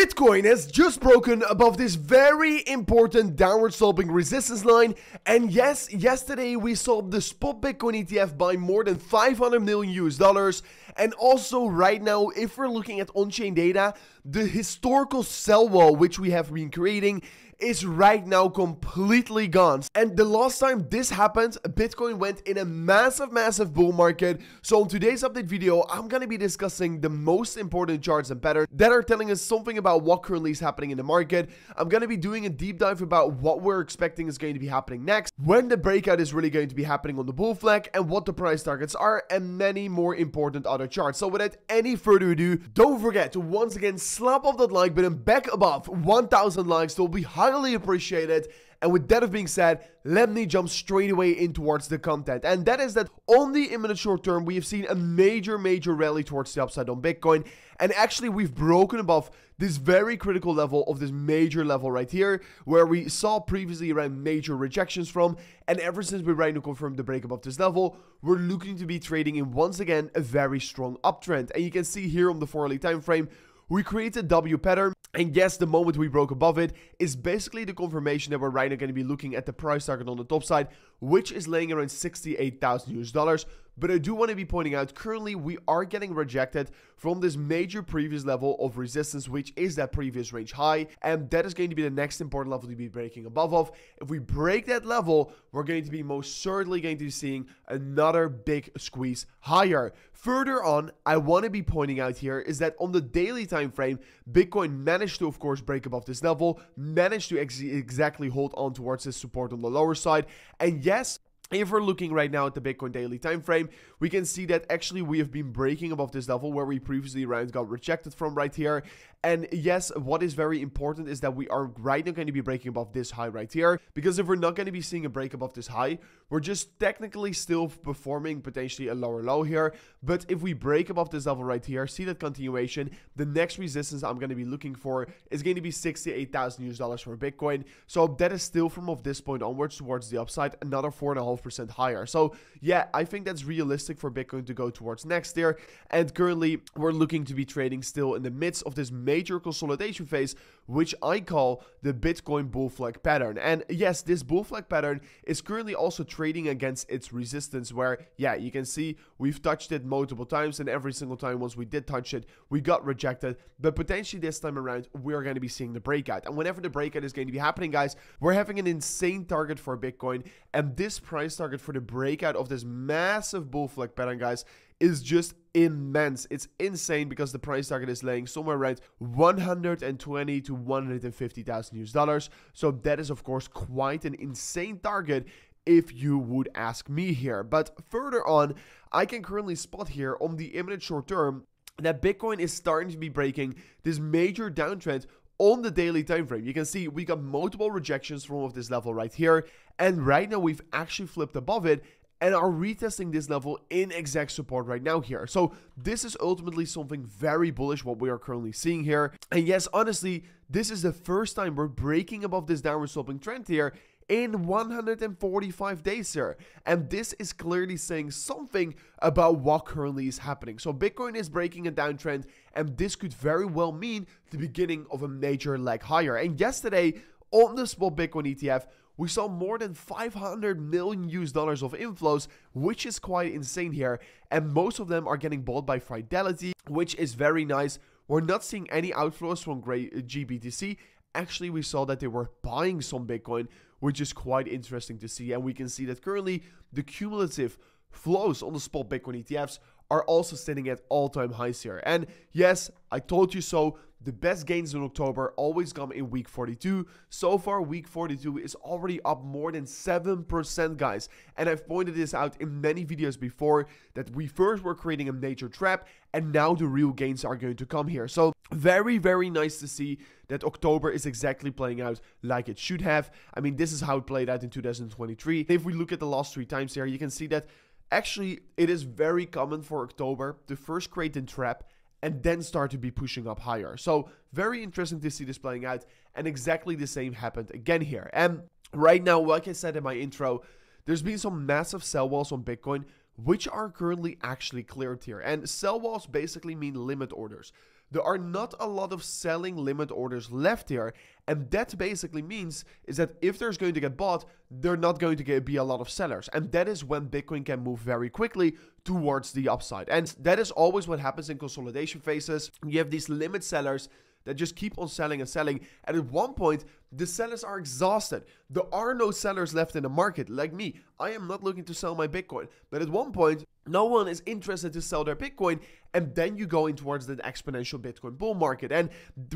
Bitcoin has just broken above this very important downward sloping resistance line, and yes, yesterday we saw the spot Bitcoin ETF buy more than 500 million US dollars, and also right now, if we're looking at on-chain data, the historical sell wall which we have been creating is right now completely gone. And the last time this happened, Bitcoin went in a massive bull market. So in today's update video, I'm gonna be discussing the most important charts and patterns that are telling us something about what currently is happening in the market. I'm gonna be doing a deep dive about what we're expecting is going to be happening next, when the breakout is really going to be happening on the bull flag, and what the price targets are, and many more important other charts. So without any further ado, don't forget to once again slap off that like button back above 1,000 likes. They'll be highly appreciated. And with that being said, let me jump straight away in towards the content. And that is that on the imminent short term, we have seen a major rally towards the upside on Bitcoin. And actually, we've broken above this very critical level of this major level right here, where we saw previously around major rejections from. And ever since we right now confirmed the break above this level, we're looking to be trading in once again a very strong uptrend. And you can see here on the 4-hourly time frame, we created a W pattern, and yes, the moment we broke above it is basically the confirmation that we're right now going to be looking at the price target on the top side, which is laying around 68,000 US dollars. But I do want to be pointing out, currently we are getting rejected from this major previous level of resistance, which is that previous range high, and that is going to be the next important level to be breaking above of. If we break that level, we're going to be most certainly going to be seeing another big squeeze higher. Further on, I want to be pointing out here is that on the daily time frame, Bitcoin managed to, of course, break above this level, managed to exactly hold on towards this support on the lower side, and yes, if we're looking right now at the Bitcoin daily time frame, we can see that actually we have been breaking above this level where we previously got rejected from right here. And yes, what is very important is that we are right now going to be breaking above this high right here, because if we're not going to be seeing a break above this high, we're just technically still performing potentially a lower low here. But if we break above this level right here, see that continuation, the next resistance I'm going to be looking for is going to be 68,000 US dollars for Bitcoin. So that is still from this point onwards towards the upside, another 4.5% higher. So yeah, I think that's realistic for Bitcoin to go towards next year. And currently we're looking to be trading still in the midst of this major consolidation phase, which I call the Bitcoin bull flag pattern. And yes, this bull flag pattern is currently also trading against its resistance, where yeah, you can see we've touched it multiple times, and every single time once we did touch it, we got rejected. But potentially this time around, we're going to be seeing the breakout. And whenever the breakout is going to be happening, guys, we're having an insane target for Bitcoin, and this price target for the breakout of this massive bull flag pattern, guys, is just immense. It's insane, because the price target is laying somewhere around 120 to 150,000 US dollars. So that is of course quite an insane target if you would ask me here. But further on, I can currently spot here on the imminent short term that Bitcoin is starting to be breaking this major downtrend on the daily time frame. You can see we got multiple rejections from this level right here, and right now we've actually flipped above it and are retesting this level in exact support right now here. So this is ultimately something very bullish what we are currently seeing here. And yes, honestly, this is the first time we're breaking above this downward sloping trend here in 145 days here. And this is clearly saying something about what currently is happening. So Bitcoin is breaking a downtrend, and this could very well mean the beginning of a major leg higher. And yesterday on the spot Bitcoin ETF, we saw more than 500 million US dollars of inflows, which is quite insane here. And most of them are getting bought by Fidelity, which is very nice. We're not seeing any outflows from GBTC. Actually, we saw that they were buying some Bitcoin, which is quite interesting to see. And we can see that currently the cumulative flows on the spot Bitcoin ETFs are also sitting at all-time highs here. And yes, I told you so. The best gains in October always come in week 42. So far, week 42 is already up more than 7%, guys. And I've pointed this out in many videos before, that we first were creating a major trap, and now the real gains are going to come here. So very nice to see that October is exactly playing out like it should have. I mean, this is how it played out in 2023. If we look at the last 3 times here, you can see that actually it is very common for October to first create a trap and then start to be pushing up higher. So very interesting to see this playing out, and exactly the same happened again here. And right now, like I said in my intro, there's been some massive sell walls on Bitcoin, which are currently actually cleared here. And sell walls basically mean limit orders. there are not a lot of selling limit orders left here. And that basically means is that if there's going to get bought, there are not going to be a lot of sellers. And that is when Bitcoin can move very quickly towards the upside. And that is always what happens in consolidation phases. You have these limit sellers that just keep on selling and selling. And at one point, the sellers are exhausted. There are no sellers left in the market. Like me, I am not looking to sell my Bitcoin. But at one point, no one is interested to sell their Bitcoin. And then you go in towards the exponential Bitcoin bull market. And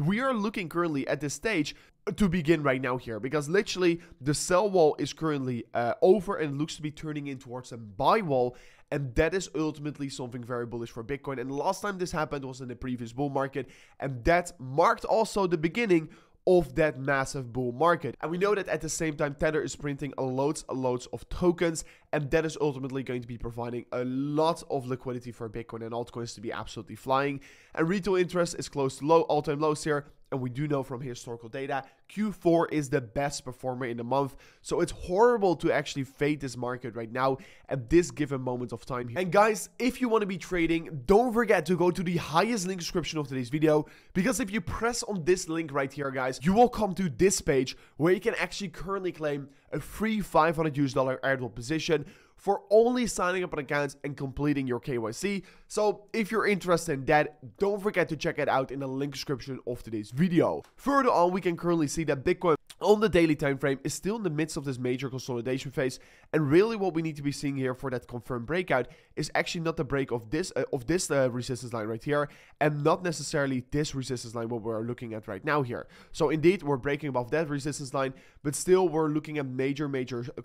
we are looking currently at this stage to begin right now here. Because literally, the sell wall is currently over and looks to be turning in towards a buy wall. And that is ultimately something very bullish for Bitcoin. And the last time this happened was in the previous bull market. And that marked also the beginning of that massive bull market. And we know that at the same time, Tether is printing loads of tokens. And that is ultimately going to be providing a lot of liquidity for Bitcoin and altcoins to be absolutely flying. And retail interest is close to all-time lows here. And we do know from historical data, Q4 is the best performer in the month. So it's horrible to actually fade this market right now at this given moment of time here. And guys, if you want to be trading, don't forget to go to the highest link description of today's video. Because if you press on this link right here, guys, you will come to this page where you can actually currently claim a free $500 airdrop position for only signing up an account and completing your KYC. So if you're interested in that, don't forget to check it out in the link description of today's video. Further on, we can currently see that Bitcoin on the daily time frame is still in the midst of this major consolidation phase, and really what we need to be seeing here for that confirmed breakout is actually not the break of this resistance line right here, and not necessarily this resistance line what we're looking at right now here. So indeed, we're breaking above that resistance line, but still we're looking at major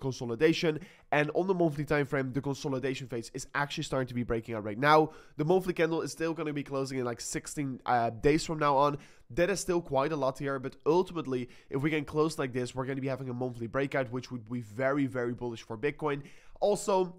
consolidation. And on the monthly time frame, the consolidation phase is actually starting to be breaking out right now. The monthly candle is still going to be closing in like 16 days from now on. That is still quite a lot here, but ultimately, if we can close like this, we're going to be having a monthly breakout, which would be very, very bullish for Bitcoin. Also,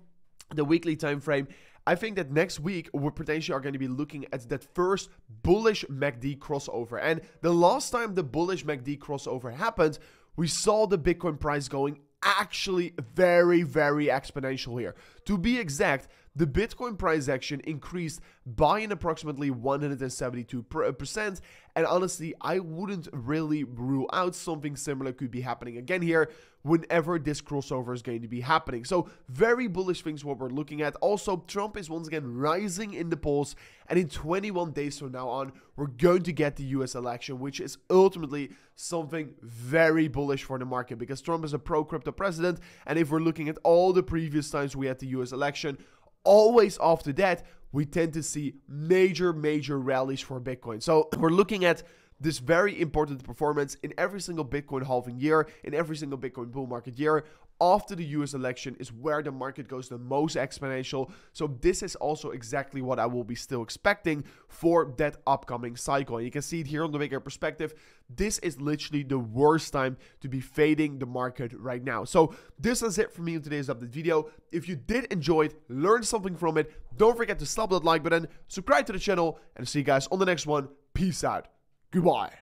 the weekly time frame, I think that next week we potentially are going to be looking at that first bullish MACD crossover. And the last time the bullish MACD crossover happened, we saw the Bitcoin price going actually very, very exponential here. To be exact, the Bitcoin price action increased by an approximately 172%. And honestly, I wouldn't really rule out something similar could be happening again here whenever this crossover is going to be happening. So very bullish things what we're looking at. Also, Trump is once again rising in the polls. And in 21 days from now on, we're going to get the US election, which is ultimately something very bullish for the market because Trump is a pro-crypto president. And if we're looking at all the previous times we had the US election, always after that, we tend to see major rallies for Bitcoin. So we're looking at this very important performance in every single Bitcoin halving year, in every single Bitcoin bull market year. After the US election is where the market goes the most exponential. So this is also exactly what I will be still expecting for that upcoming cycle. And you can see it here on the bigger perspective. This is literally the worst time to be fading the market right now. So this is it for me in today's update video. If you did enjoy it, learn something from it, don't forget to slap that like button, subscribe to the channel, and see you guys on the next one. Peace out. Goodbye.